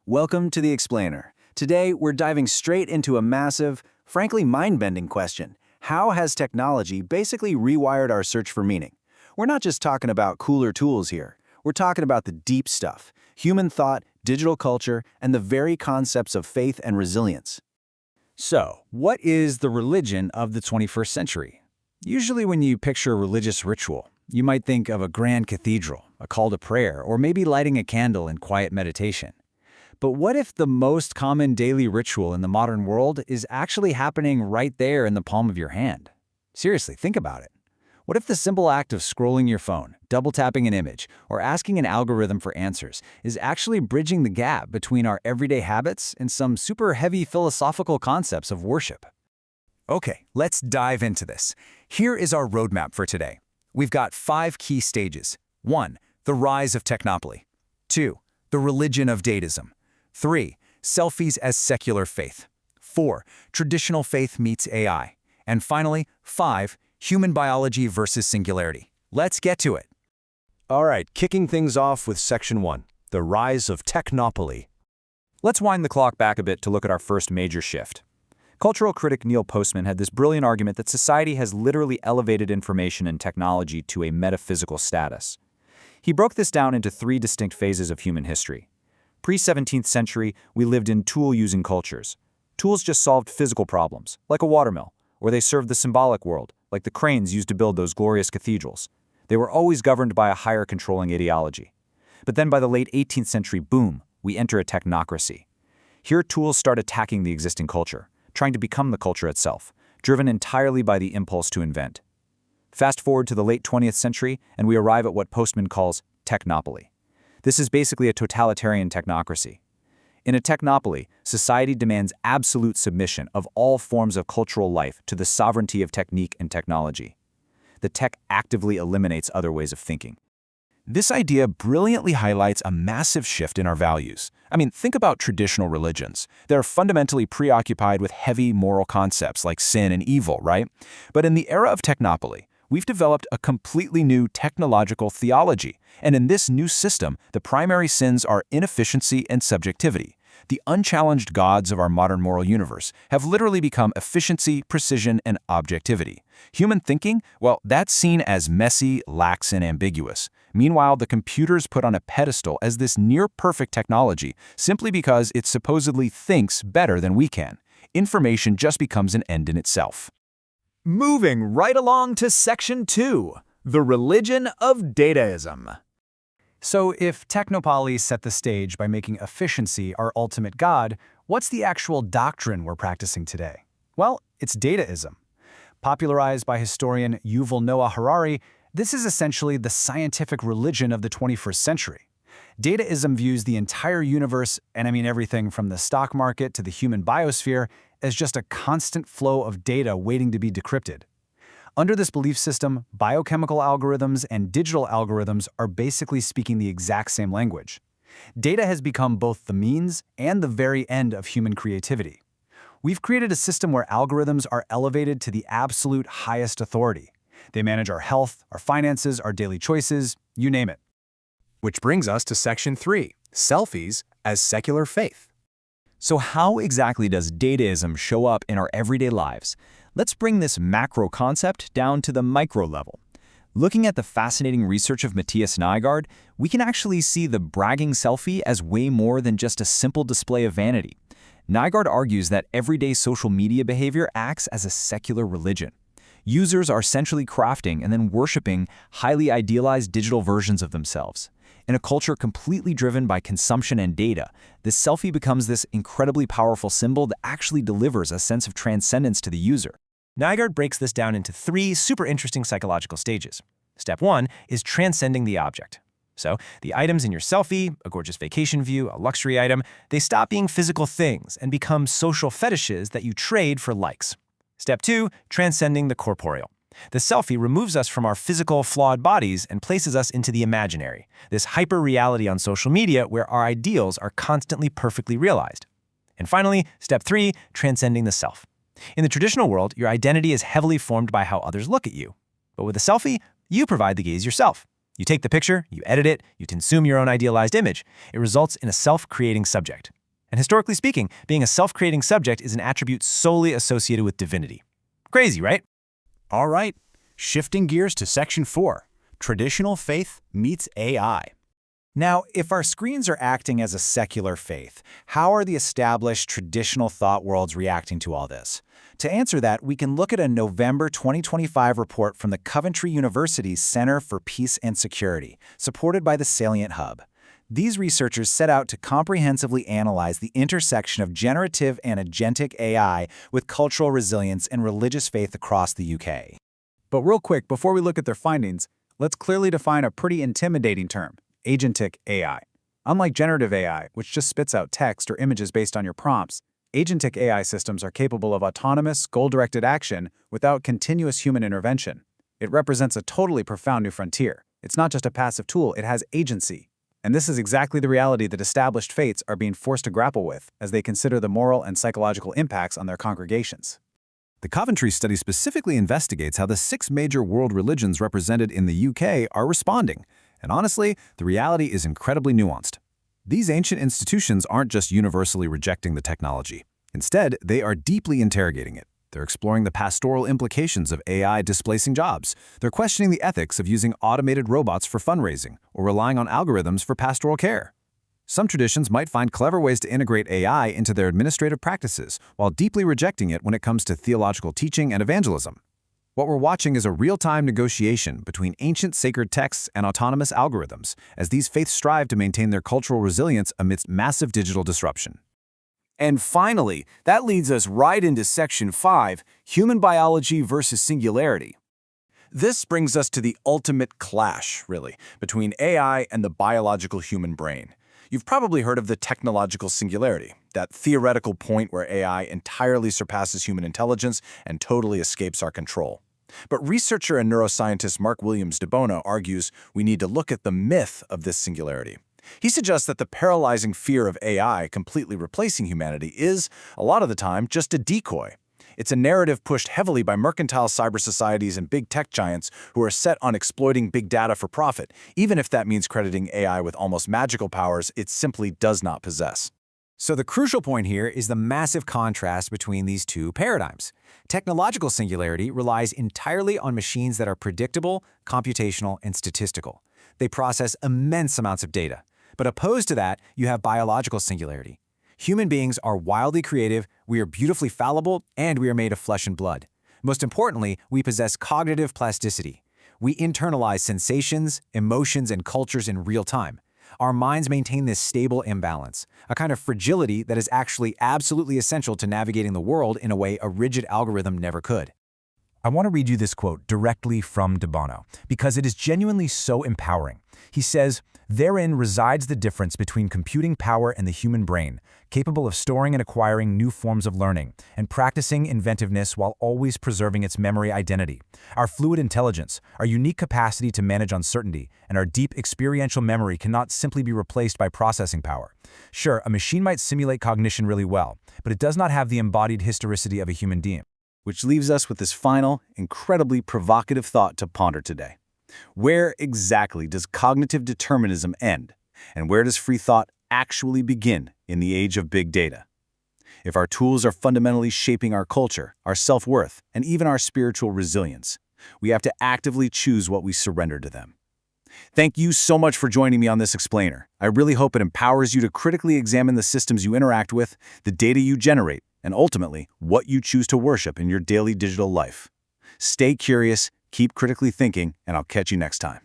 Welcome to The Explainer. Today, we're diving straight into a massive, frankly mind-bending question. How has technology basically rewired our search for meaning? We're not just talking about cooler tools here. We're talking about the deep stuff, human thought, digital culture, and the very concepts of faith and resilience. So, what is the religion of the 21st century? Usually when you picture a religious ritual, you might think of a grand cathedral, a call to prayer, or maybe lighting a candle in quiet meditation. But what if the most common daily ritual in the modern world is actually happening right there in the palm of your hand? Seriously, think about it. What if the simple act of scrolling your phone, double-tapping an image, or asking an algorithm for answers is actually bridging the gap between our everyday habits and some super heavy philosophical concepts of worship? Okay, let's dive into this. Here is our roadmap for today. We've got 5 key stages. 1. The rise of technopoly. 2. The religion of datism. 3. Selfies as secular faith. 4. Traditional faith meets AI. And finally, 5. Human biology versus singularity. Let's get to it. All right, kicking things off with Section 1, the rise of technopoly. Let's wind the clock back a bit to look at our first major shift. Cultural critic Neil Postman had this brilliant argument that society has literally elevated information and technology to a metaphysical status. He broke this down into 3 distinct phases of human history. Pre-17th century, we lived in tool-using cultures. Tools just solved physical problems, like a watermill, or they served the symbolic world, like the cranes used to build those glorious cathedrals. They were always governed by a higher controlling ideology. But then by the late 18th century, boom, we enter a technocracy. Here tools start attacking the existing culture, trying to become the culture itself, driven entirely by the impulse to invent. Fast forward to the late 20th century, and we arrive at what Postman calls technopoly. This is basically a totalitarian technocracy. In a technopoly, society demands absolute submission of all forms of cultural life to the sovereignty of technique and technology. The tech actively eliminates other ways of thinking. This idea brilliantly highlights a massive shift in our values. Think about traditional religions. They're fundamentally preoccupied with heavy moral concepts like sin and evil, right? But in the era of technopoly, we've developed a completely new technological theology. And in this new system, the primary sins are inefficiency and subjectivity. The unchallenged gods of our modern moral universe have literally become efficiency, precision, and objectivity. Human thinking, well, that's seen as messy, lax, and ambiguous. Meanwhile, the computer's put on a pedestal as this near-perfect technology simply because it supposedly thinks better than we can. Information just becomes an end in itself. Moving right along to Section 2, the religion of dataism. So if technopoly set the stage by making efficiency our ultimate god, what's the actual doctrine we're practicing today? Well, it's dataism. Popularized by historian Yuval Noah Harari, this is essentially the scientific religion of the 21st century. Dataism views the entire universe, and everything from the stock market to the human biosphere, as just a constant flow of data waiting to be decrypted. Under this belief system, biochemical algorithms and digital algorithms are basically speaking the exact same language. Data has become both the means and the very end of human creativity. We've created a system where algorithms are elevated to the absolute highest authority. They manage our health, our finances, our daily choices, you name it. Which brings us to Section 3, selfies as secular faith. So how exactly does dataism show up in our everyday lives? Let's bring this macro concept down to the micro level. Looking at the fascinating research of Matthias Nygaard, we can actually see the bragging selfie as way more than just a simple display of vanity. Nygaard argues that everyday social media behavior acts as a secular religion. Users are essentially crafting and then worshiping highly idealized digital versions of themselves. In a culture completely driven by consumption and data, this selfie becomes this incredibly powerful symbol that actually delivers a sense of transcendence to the user. Nygaard breaks this down into 3 super interesting psychological stages. Step 1 is transcending the object. So, the items in your selfie, a gorgeous vacation view, a luxury item, they stop being physical things and become social fetishes that you trade for likes. Step 2, transcending the corporeal. The selfie removes us from our physical, flawed bodies and places us into the imaginary, this hyper-reality on social media where our ideals are constantly perfectly realized. And finally, step 3, transcending the self. In the traditional world, your identity is heavily formed by how others look at you. But with a selfie, you provide the gaze yourself. You take the picture, you edit it, you consume your own idealized image. It results in a self-creating subject. And historically speaking, being a self-creating subject is an attribute solely associated with divinity. Crazy, right? All right, shifting gears to Section 4, Traditional Faith Meets AI. Now, if our screens are acting as a secular faith, how are the established traditional thought worlds reacting to all this? To answer that, we can look at a November 2025 report from the Coventry University's Center for Peace and Security, supported by the Salient Hub. These researchers set out to comprehensively analyze the intersection of generative and agentic AI with cultural resilience and religious faith across the UK. But real quick, before we look at their findings, let's clearly define a pretty intimidating term: agentic AI. Unlike generative AI, which just spits out text or images based on your prompts, agentic AI systems are capable of autonomous, goal-directed action without continuous human intervention. It represents a totally profound new frontier. It's not just a passive tool, it has agency. And this is exactly the reality that established faiths are being forced to grapple with as they consider the moral and psychological impacts on their congregations. The Coventry study specifically investigates how the 6 major world religions represented in the UK are responding. And honestly, the reality is incredibly nuanced. These ancient institutions aren't just universally rejecting the technology. Instead, they are deeply interrogating it. They're exploring the pastoral implications of AI displacing jobs. They're questioning the ethics of using automated robots for fundraising or relying on algorithms for pastoral care. Some traditions might find clever ways to integrate AI into their administrative practices, while deeply rejecting it when it comes to theological teaching and evangelism. What we're watching is a real-time negotiation between ancient sacred texts and autonomous algorithms, as these faiths strive to maintain their cultural resilience amidst massive digital disruption. And finally, that leads us right into Section 5, Human Biology versus Singularity. This brings us to the ultimate clash, really, between AI and the biological human brain. You've probably heard of the technological singularity, that theoretical point where AI entirely surpasses human intelligence and totally escapes our control. But researcher and neuroscientist Mark Williams de Bono argues we need to look at the myth of this singularity. He suggests that the paralyzing fear of AI completely replacing humanity is, a lot of the time, just a decoy. It's a narrative pushed heavily by mercantile cyber societies and big tech giants who are set on exploiting big data for profit, even if that means crediting AI with almost magical powers it simply does not possess. So the crucial point here is the massive contrast between these two paradigms. Technological singularity relies entirely on machines that are predictable, computational, and statistical. They process immense amounts of data. But opposed to that, you have biological singularity. Human beings are wildly creative, we are beautifully fallible, and we are made of flesh and blood. Most importantly, we possess cognitive plasticity. We internalize sensations, emotions, and cultures in real time. Our minds maintain this stable imbalance, a kind of fragility that is actually absolutely essential to navigating the world in a way a rigid algorithm never could. I want to read you this quote directly from de Bono, because it is genuinely so empowering. He says, "Therein resides the difference between computing power and the human brain, capable of storing and acquiring new forms of learning, and practicing inventiveness while always preserving its memory identity. Our fluid intelligence, our unique capacity to manage uncertainty, and our deep experiential memory cannot simply be replaced by processing power. Sure, a machine might simulate cognition really well, but it does not have the embodied historicity of a human being." Which leaves us with this final, incredibly provocative thought to ponder today. Where exactly does cognitive determinism end? And where does free thought actually begin in the age of big data? If our tools are fundamentally shaping our culture, our self-worth, and even our spiritual resilience, we have to actively choose what we surrender to them. Thank you so much for joining me on this explainer. I really hope it empowers you to critically examine the systems you interact with, the data you generate, and ultimately, what you choose to worship in your daily digital life. Stay curious, keep critically thinking, and I'll catch you next time.